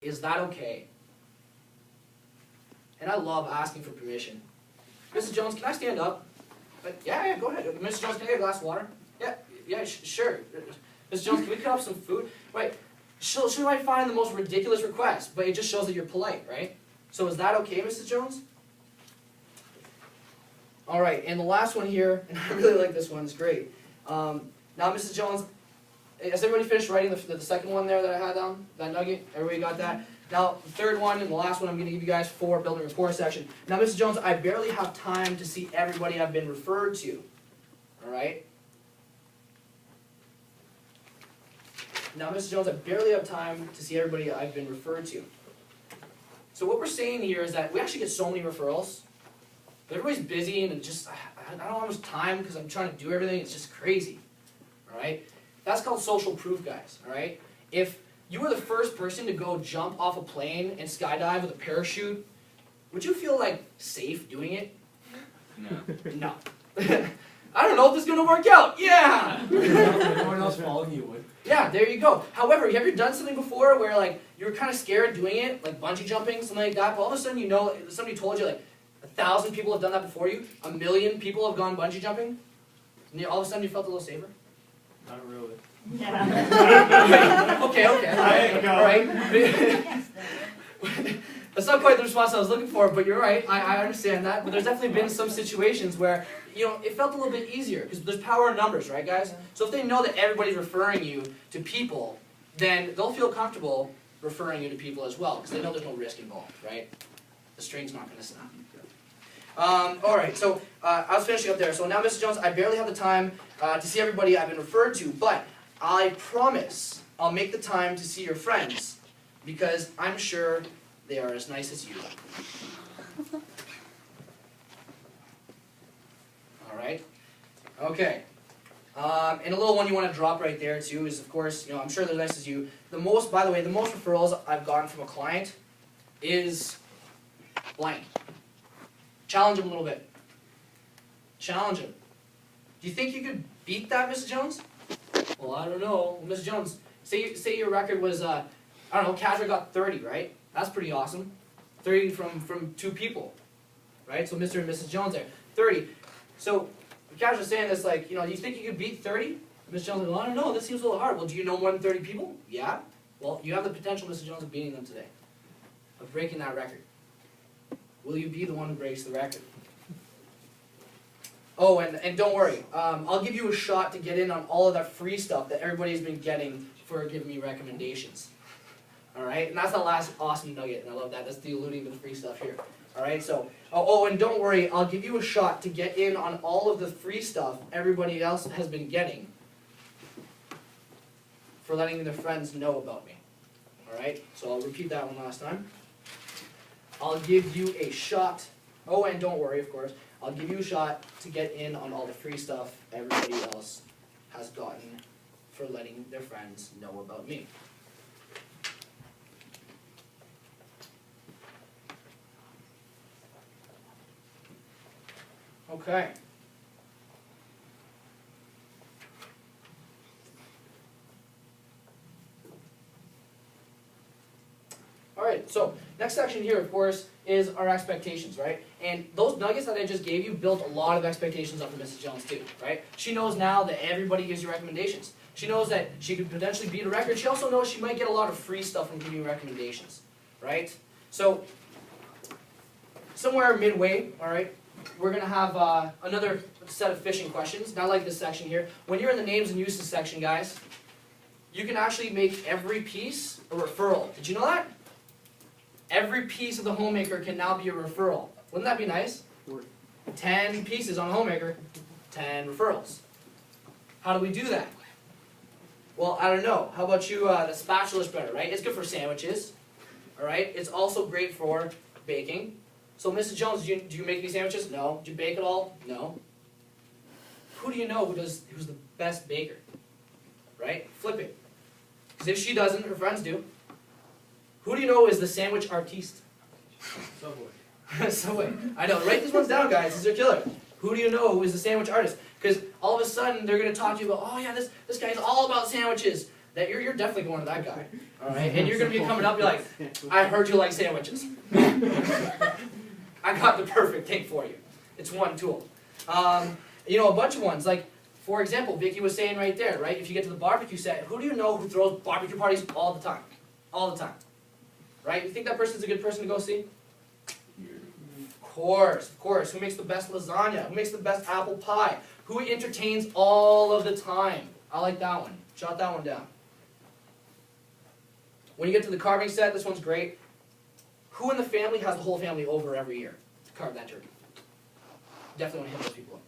Is that okay? And I love asking for permission. Mrs. Jones, can I stand up? Yeah, go ahead. Mrs. Jones, can I get a glass of water? Yeah, sure. Mrs. Jones, can we cut up some food? Right. She might find the most ridiculous request, but it just shows that you're polite, right? So is that okay, Mrs. Jones? All right, and the last one here, and I really like this one, it's great. Now, Mrs. Jones, has everybody finished writing the second one there that I had down? That nugget? Everybody got that? Now, the third one and the last one I'm going to give you guys for building rapport section. Now, Mrs. Jones, I barely have time to see everybody I've been referred to. All right? Now, Mrs. Jones, I barely have time to see everybody I've been referred to. So what we're saying here is that we actually get so many referrals. But everybody's busy and just, I don't have much time because I'm trying to do everything. It's just crazy. All right? That's called social proof, guys. All right? If you were the first person to go jump off a plane and skydive with a parachute, would you feel like safe doing it? No. I don't know if this is going to work out. Yeah! Everyone else following you would. Yeah, there you go. However, have you ever done something before where like you were kind of scared doing it, like bungee jumping, something like that, but all of a sudden you know, somebody told you like 1,000 people have done that before you, 1 million people have gone bungee jumping, and all of a sudden you felt a little safer? Not really. Yeah. Okay. All right. That's not quite the response I was looking for, but you're right. I understand that. But there's definitely been some situations where, it felt a little bit easier because there's power in numbers, right, guys? So if they know that everybody's referring you to people, then they'll feel comfortable referring you to people as well because they know there's no risk involved, right? The string's not going to snap. All right, so I was finishing up there. So now, Mrs. Jones, I barely have the time to see everybody I've been referred to, but I promise I'll make the time to see your friends because I'm sure they are as nice as you. All right? Okay. And a little one you want to drop right there too is, of course, I'm sure they're nice as you. By the way, the most referrals I've gotten from a client is blank. Challenge him a little bit. Challenge him. Do you think you could beat that, Mrs. Jones? Well, I don't know. Mrs. Jones, say your record was, I don't know, Kazra got 30, right? That's pretty awesome. 30 from 2 people, right? So Mr. and Mrs. Jones there, 30. So Kazra's saying this like, do you think you could beat 30? Mrs. Jones is like, well, I don't know. This seems a little hard. Well, do you know more than 30 people? Yeah. Well, you have the potential, Mrs. Jones, of beating them today, of breaking that record. Will you be the one who breaks the record? Oh, and don't worry. I'll give you a shot to get in on all of that free stuff that everybody's been getting for giving me recommendations. All right? And that's the last awesome nugget, and I love that. That's the alluding to the free stuff here. All right? So, and don't worry. I'll give you a shot to get in on all of the free stuff everybody else has been getting for letting their friends know about me. All right? So I'll repeat that one last time. I'll give you a shot. Oh, and don't worry, of course. I'll give you a shot to get in on all the free stuff everybody else has gotten for letting their friends know about me. Okay. Alright, so next section here, of course, is our expectations, right? And those nuggets that I just gave you built a lot of expectations up for Mrs. Jones too, right? She knows now that everybody gives you recommendations. She knows that she could potentially beat a record. She also knows she might get a lot of free stuff from giving you recommendations, right? So, somewhere midway, alright, we're going to have another set of fishing questions, not like this section here. When you're in the names and uses section, guys, you can actually make every piece a referral. Did you know that? Every piece of the homemaker can now be a referral. Wouldn't that be nice? 10 pieces on a homemaker, 10 referrals. How do we do that? Well, I don't know. How about you, the spatula spreader, right? It's good for sandwiches, all right? It's also great for baking. So, Mrs. Jones, do you make any sandwiches? No. Do you bake at all? No. Who do you know who's the best baker? Right? Flip it. Because if she doesn't, her friends do. Who do you know is the sandwich artiste? Subway. Subway. I know. Write these ones down, guys. These are killer. Who do you know who is the sandwich artist? Because all of a sudden, they're going to talk to you about, oh yeah, this guy's all about sandwiches. that you're definitely going to that guy. All right, and you're gonna be coming up. You're like, I heard you like sandwiches. I got the perfect thing for you. It's one tool. You know, a bunch of ones. Like, for example, Vicky was saying right there, right? If you get to the barbecue set, who do you know who throws barbecue parties all the time? All the time. Right? You think that person's a good person to go see? Of course, of course. Who makes the best lasagna? Who makes the best apple pie? Who entertains all of the time? I like that one. Jot that one down. When you get to the carving set, this one's great. Who in the family has the whole family over every year to carve that turkey? Definitely want to hit those people up.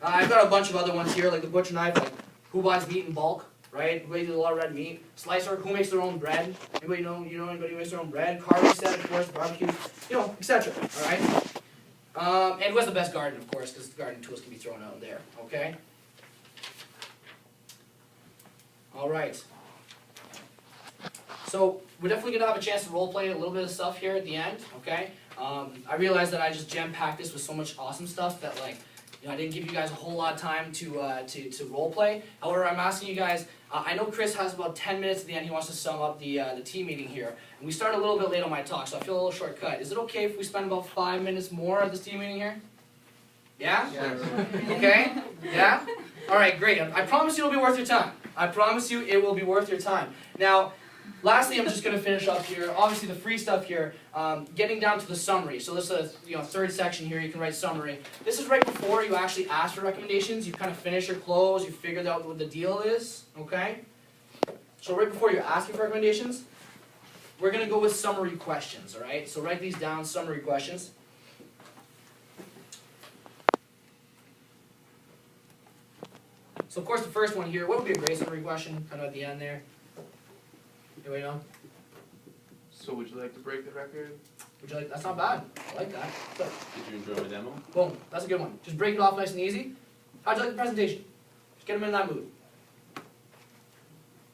I've got a bunch of other ones here, like the butcher knife, like who buys meat in bulk, right? Everybody does a lot of red meat. Slicer, who makes their own bread? Anybody know anybody who makes their own bread? Carving set, of course, barbecue, you know, etc. All right. And who has the best garden, of course, because the garden tools can be thrown out there. Okay. All right. So we're definitely gonna have a chance to role play a little bit of stuff here at the end. Okay. I realized that I just jam-packed this with so much awesome stuff that, like, you know, I didn't give you guys a whole lot of time to role play. However, I'm asking you guys. I know Chris has about 10 minutes at the end. He wants to sum up the team meeting here, and we started a little bit late on my talk, so I feel a little shortcut. Is it okay if we spend about 5 minutes more at this team meeting here? Yeah? Okay? Yeah? All right, great. I promise you it'll be worth your time. I promise you it will be worth your time. Now, lastly, I'm just going to finish up here. Obviously, the free stuff here, getting down to the summary. So this is a third section here. You can write summary. This is right before you actually ask for recommendations. You kind of finish your close. You figured out what the deal is. Okay? So right before you're asking for recommendations, we're going to go with summary questions. All right? So write these down, summary questions. So of course, the first one here, what would be a great summary question? Kind of at the end there. Anybody know? So would you like to break the record? Would you like? That's not bad. I like that. So, Did you enjoy my demo? boom. That's a good one. Just break it off nice and easy. How'd you like the presentation? Just get them in that mood.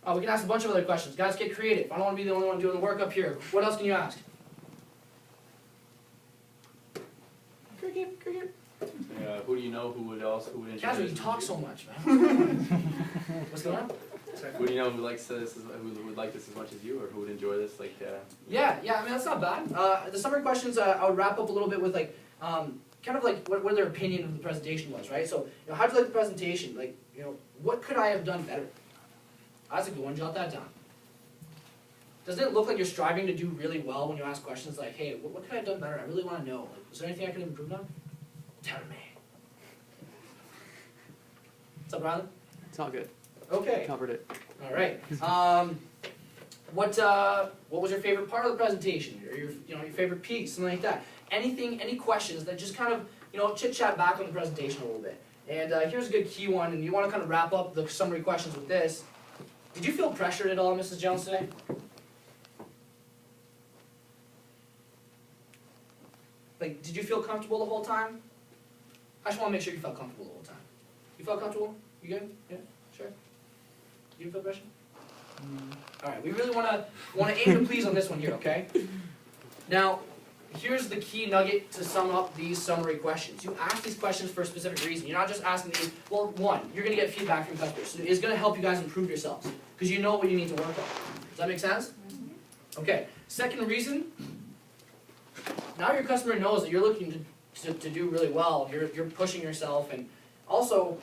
Oh, we can ask a bunch of other questions. Guys, get creative. I don't want to be the only one doing the work up here. What else can you ask? Cricket, cricket. Who do you know who would enjoy Guys, you this? talk so much, man. What's going on? Sorry. Who do you know who likes this? Who would like this as much as you, or who would enjoy this? Like, Yeah. I mean, that's not bad. The summary questions, I would wrap up a little bit with, like, kind of like what their opinion of the presentation was, right? So, you know, how'd you like the presentation? Like, you know, what could I have done better? That's a good one. Jot that down. Doesn't it look like you're striving to do really well when you ask questions like, hey, what could I have done better? I really want to know. Like, is there anything I could improve on? Tell me. What's up, Riley? It's all good. Okay. Covered it. All right. What was your favorite part of the presentation, or your favorite piece, something like that? Any questions that just kind of chit chat back on the presentation a little bit. And here's a good key one, and you want to kind of wrap up the summary questions with this. Did you feel pressured at all, Mrs. Jones, today? Like, did you feel comfortable the whole time? I just want to make sure you felt comfortable the whole time. You felt comfortable? You good? Yeah? Sure? You didn't feel pressure? All right, we really want to aim to please on this one here, okay? Now, here's the key nugget to sum up these summary questions. You ask these questions for a specific reason. You're not just asking these. Well, one, you're going to get feedback from customers. So it's going to help you guys improve yourselves because you know what you need to work on. Does that make sense? Okay. Second reason, now your customer knows that you're looking to do really well. You're pushing yourself, and also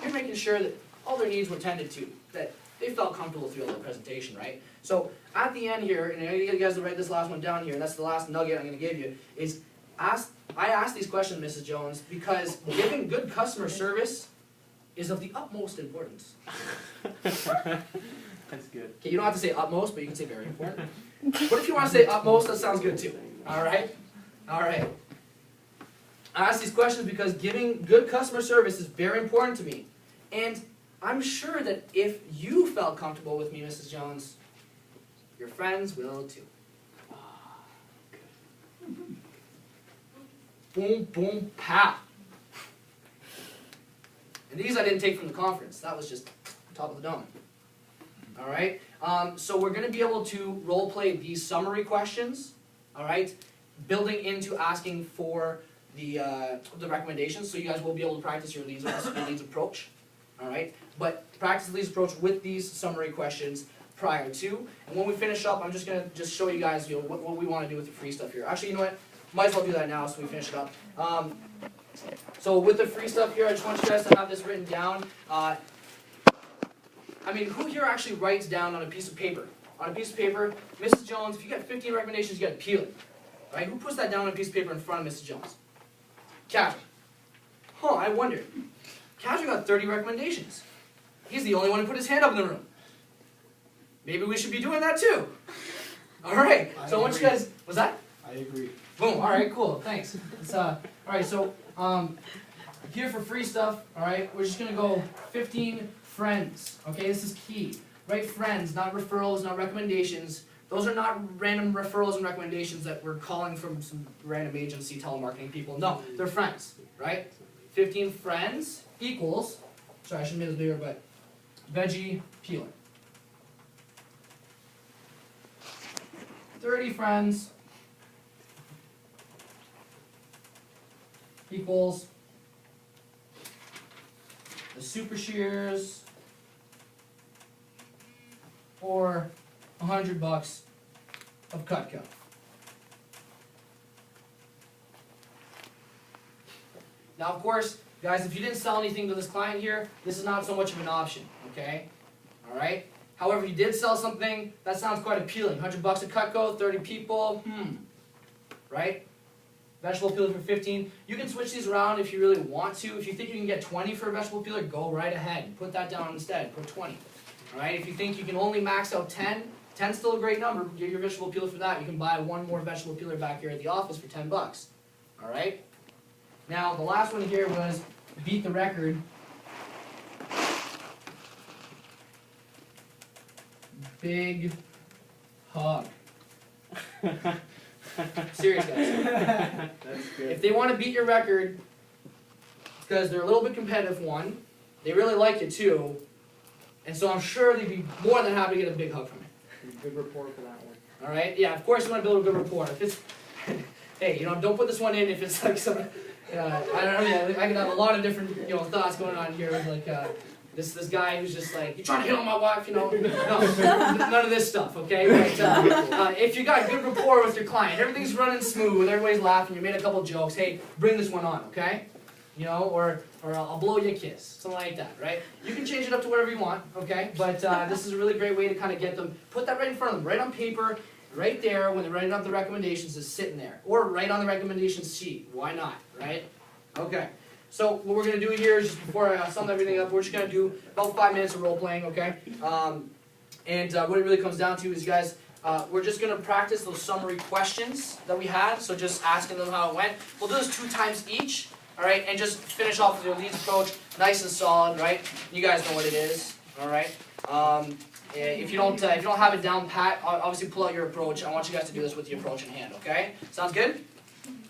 you're making sure that all their needs were tended to, that they felt comfortable through the presentation, right? So at the end here, and I need you guys to write this last one down here, and that's the last nugget I'm going to give you, is I ask these questions, Mrs. Jones, because giving good customer service is of the utmost importance. That's good. Okay, you don't have to say utmost, but you can say very important. But if you want to say utmost, that sounds good too. All right? All right. I ask these questions because giving good customer service is very important to me. And I'm sure that if you felt comfortable with me, Mrs. Jones, your friends will too. Boom, boom, pow. And these I didn't take from the conference. That was just top of the dome. All right? So we're going to be able to role play these summary questions, all right, building into asking for the recommendations, so you guys will be able to practice your leads approach. all right? But practice the leads approach with these summary questions prior to, and when we finish up, I'm just gonna show you guys, you know, what we want to do with the free stuff here. Actually, you know what? Might as well do that now so we finish it up. So with the free stuff here, I just want you guys to have this written down. I mean, who here actually writes down on a piece of paper? On a piece of paper, Mrs. Jones, if you got 15 recommendations, you got to peel it. Right? Who puts that down on a piece of paper in front of Mrs. Jones? Catherine. Huh, I wonder. Catherine got 30 recommendations. He's the only one who put his hand up in the room. Maybe we should be doing that too. Alright, so I want you guys, was that? I agree. Boom, alright, cool, thanks. Alright, so here for free stuff, alright, we're just gonna go 15 friends. Okay, this is key. Right, friends, not referrals, not recommendations. Those are not random referrals and recommendations that we're calling from some random agency telemarketing people. No, they're friends, right? 15 friends equals, sorry, I should have made this bigger, but veggie peeler. 30 friends equals the super shears or $100 of Cutco. Now, of course, guys, if you didn't sell anything to this client here, this is not so much of an option, okay? All right? However, if you did sell something, that sounds quite appealing. $100 of Cutco, 30 people, right? Vegetable peeler for 15. You can switch these around if you really want to. If you think you can get 20 for a vegetable peeler, go right ahead. Put that down instead. Put 20. All right? If you think you can only max out 10, 10's still a great number. Get your vegetable peeler for that. You can buy one more vegetable peeler back here at the office for $10. All right? Now, the last one here was beat the record. Big hug. Serious, guys. That's good. If they want to beat your record, because they're a little bit competitive, one, they really like you too, and so I'm sure they'd be more than happy to get a big hug from you. Good report for that one. All right? Yeah, of course you want to build a good rapport. If it's, hey, you know, don't put this one in if it's like some, I don't know, yeah, I could have a lot of different, you know, thoughts going on here with like, this guy who's just like, you trying to hit on my wife, you know? No, none of this stuff, okay? But if you got good rapport with your client, everything's running smooth, everybody's laughing, you made a couple jokes, hey, bring this one on, okay? You know, or I'll blow you a kiss, something like that, right? You can change it up to whatever you want, okay? But this is a really great way to kind of get them, put that right in front of them, right on paper, right there when they're writing up the recommendations is sitting there. Or right on the recommendations sheet, why not, right? Okay. So what we're going to do here is just before I sum everything up, we're just going to do about 5 minutes of role playing, okay? What it really comes down to is, guys, we're just going to practice those summary questions that we had. So just asking them how it went. We'll do this 2 times each, all right? And just finish off with your leads approach, nice and solid, right? You guys know what it is, all right? If you don't have it down pat, obviously pull out your approach. I want you guys to do this with the approach in hand, okay? Sounds good?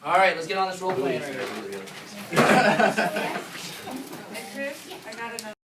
All right, let's get on this role playing right here. And Chris, I got another.